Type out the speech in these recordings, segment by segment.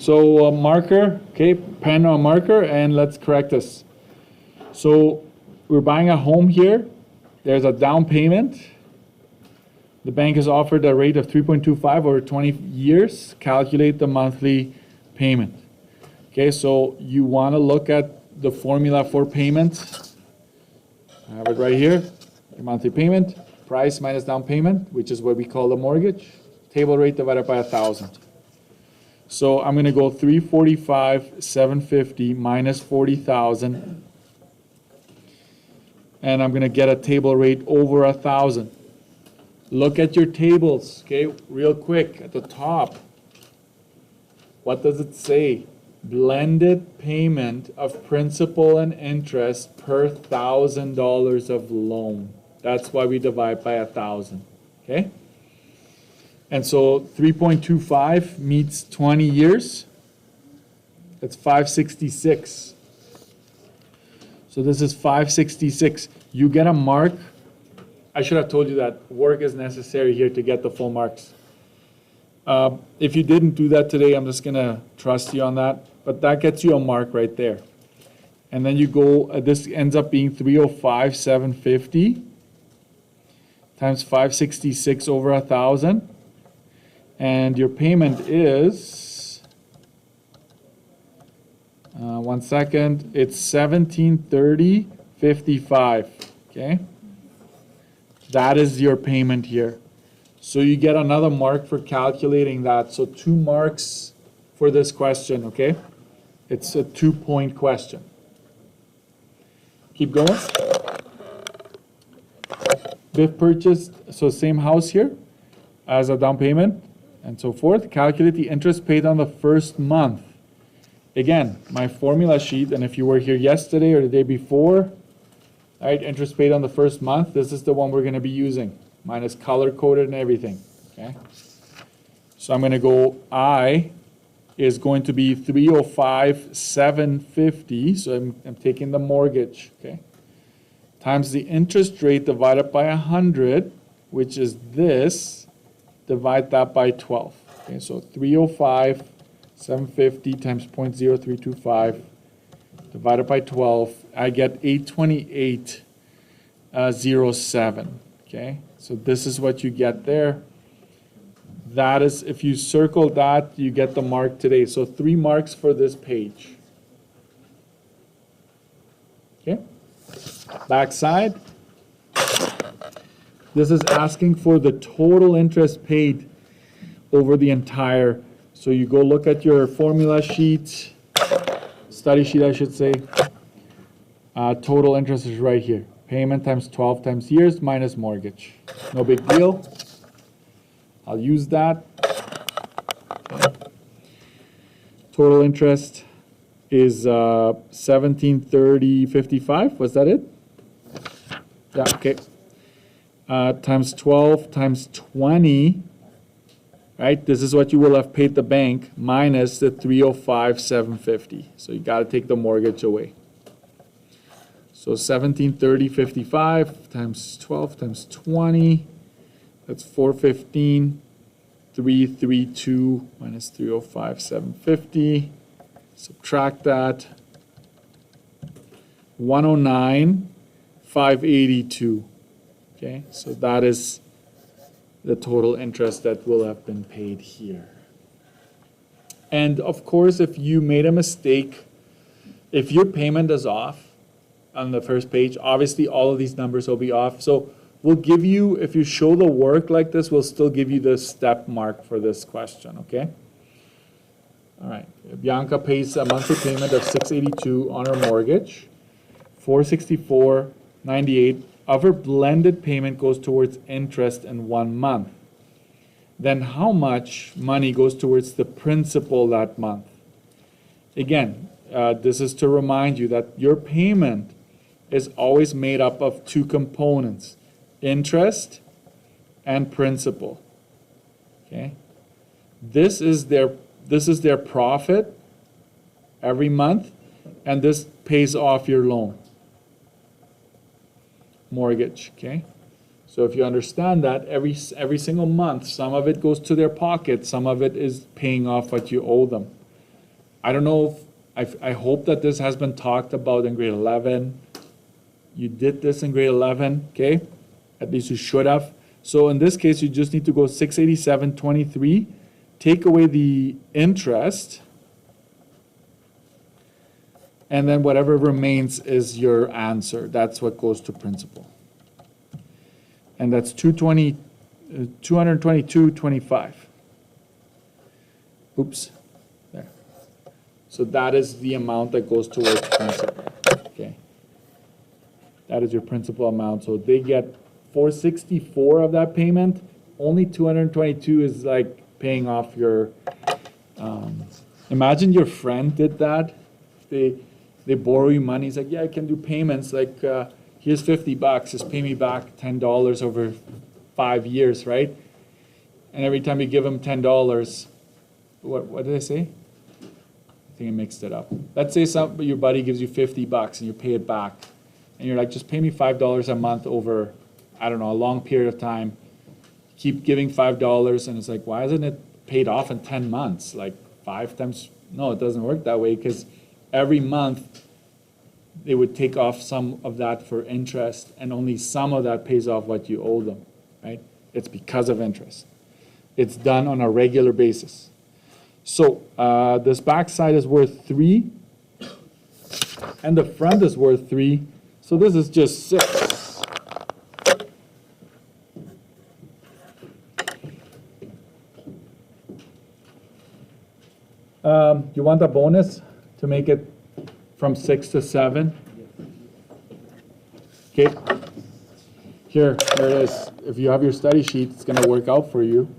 So marker, okay, pen or marker, and let's correct this. So we're buying a home here. There's a down payment. The bank has offered a rate of 3.25 over 20 years. Calculate the monthly payment. Okay, so you want to look at the formula for payment. I have it right here. Your monthly payment, price minus down payment, which is what we call the mortgage. Table rate divided by 1,000. So I'm going to go 345,750 minus 40,000, and I'm going to get a table rate over 1,000. Look at your tables, okay, real quick at the top. What does it say? Blended payment of principal and interest per $1,000 of loan. That's why we divide by 1,000, okay? And so 3.25 meets 20 years. That's 566. So this is 566. You get a mark. I should have told you that work is necessary here to get the full marks. If you didn't do that today, I'm just going to trust you on that. But that gets you a mark right there. And then you go, this ends up being 305,750 times 566 over 1,000. And your payment is, one second, it's 1730.55, okay? That is your payment here. So you get another mark for calculating that. So 2 marks for this question, okay? It's a 2-point question. Keep going. Biff purchased, so same house here as a down payment and so forth. Calculate the interest paid on the first month. Again, my formula sheet, and if you were here yesterday or the day before, all right, interest paid on the first month, this is the one we're going to be using. Mine is color-coded and everything, okay? So I'm going to go, I is going to be 305,750, so I'm taking the mortgage, okay? Times the interest rate divided by 100, which is this, divide that by 12. Okay, so 305,750 times 0.0325 divided by 12, I get 828.07. Okay, so this is what you get there. That is, if you circle that, you get the mark today. So 3 marks for this page. Okay, back side. This is asking for the total interest paid over the entire. So you go look at your formula sheet, study sheet I should say. Total interest is right here. Payment times 12 times years minus mortgage. No big deal. I'll use that. Okay. Total interest is 1730.55. Was that it? Yeah, okay. Times 12 times 20, right? This is what you will have paid the bank minus the 305,750. So you got to take the mortgage away. So 1730.55 times 12 times 20, that's 415,332 minus 305,750. Subtract that. 109,582. Okay, so that is the total interest that will have been paid here. And of course, if you made a mistake, if your payment is off on the first page, obviously all of these numbers will be off. So we'll give you, if you show the work like this, we'll still give you the step mark for this question, okay? All right, Bianca pays a monthly payment of $682 on her mortgage, $464.98 of her blended payment goes towards interest in 1 month. Then how much money goes towards the principal that month? Again, this is to remind you that your payment is always made up of 2 components, interest and principal. Okay? This is their profit every month, and this pays off your loan. Mortgage, okay? So if you understand that, every single month, some of it goes to their pocket, some of it is paying off what you owe them. I don't know if, I hope that this has been talked about in grade 11. You did this in grade 11, okay? At least you should have. So in this case, you just need to go 687.23, take away the interest, and then whatever remains is your answer. That's what goes to principal. And that's 222.25. Oops, there. So that is the amount that goes towards principal, okay? That is your principal amount. So they get 464 of that payment. Only 222 is like paying off your, imagine your friend did that. They borrow you money. It's like, yeah, I can do payments. Like, here's $50. Just pay me back $10 over 5 years, right? And every time you give them $10, what did I say? I think I mixed it up. Let's say your buddy gives you $50 and you pay it back. And you're like, just pay me $5 a month over, I don't know, a long period of time. Keep giving $5, and it's like, why isn't it paid off in 10 months? Like 5 times, no, it doesn't work that way, because every month they would take off some of that for interest, and only some of that pays off what you owe them, right? It's because of interest. It's done on a regular basis. So this back side is worth 3, and the front is worth 3. So this is just 6. You want a bonus to make it from 6 to 7? Okay. Here it is. If you have your study sheet, it's going to work out for you.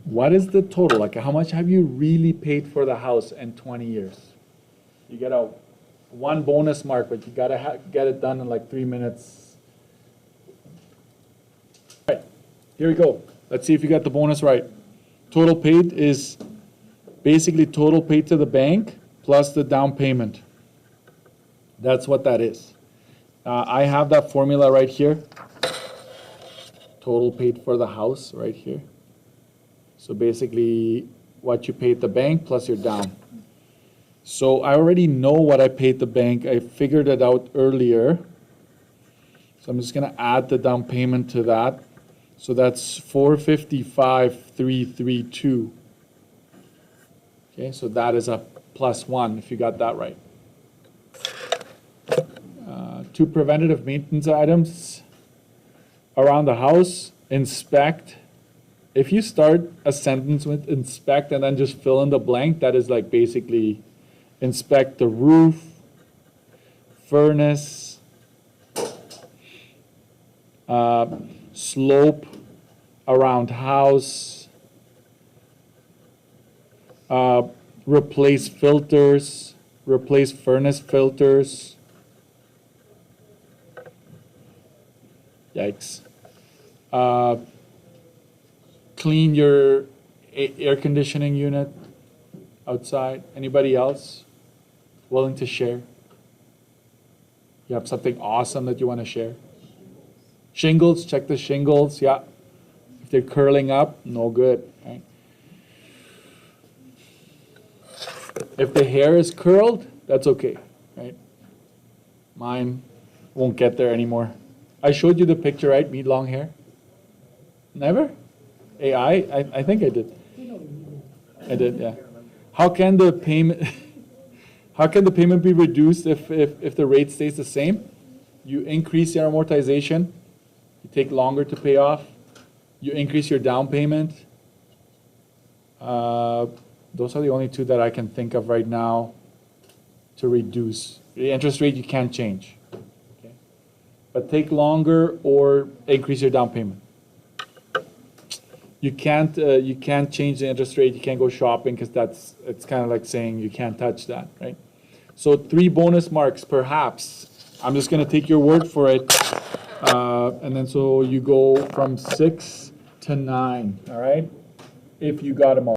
What is the total? Like, how much have you really paid for the house in 20 years? You get a 1 bonus mark, but you gotta get it done in like 3 minutes. All right, here we go. Let's see if you got the bonus right. Total paid is basically total paid to the bank plus the down payment. That's what that is. I have that formula right here. Total paid for the house right here. So basically, what you paid the bank plus your down. So I already know what I paid the bank. I figured it out earlier. So I'm just going to add the down payment to that. So that's 455,332. Okay, so that is a +1 if you got that right. 2 preventative maintenance items around the house. Inspect. If you start a sentence with inspect and then just fill in the blank, that is like basically inspect the roof, furnace, slope around house, replace filters, replace furnace filters. Yikes. Clean your air conditioning unit outside. Anybody else willing to share? You have something awesome that you want to share? Shingles, check the shingles, yeah. If they're curling up, no good, right? If the hair is curled, that's okay, right? Mine won't get there anymore. I showed you the picture, right? Me long hair? Never? AI? I think I did. I did, yeah. How can the payment be reduced if the rate stays the same? You increase your amortization, you take longer to pay off, you increase your down payment. Those are the only 2 that I can think of right now to reduce. The interest rate you can't change. Okay? But take longer or increase your down payment. You can't change the interest rate. You can't go shopping because it's kind of like saying you can't touch that, right? So 3 bonus marks, perhaps. I'm just going to take your word for it. And then so you go from 6 to 9, all right? If you got them all.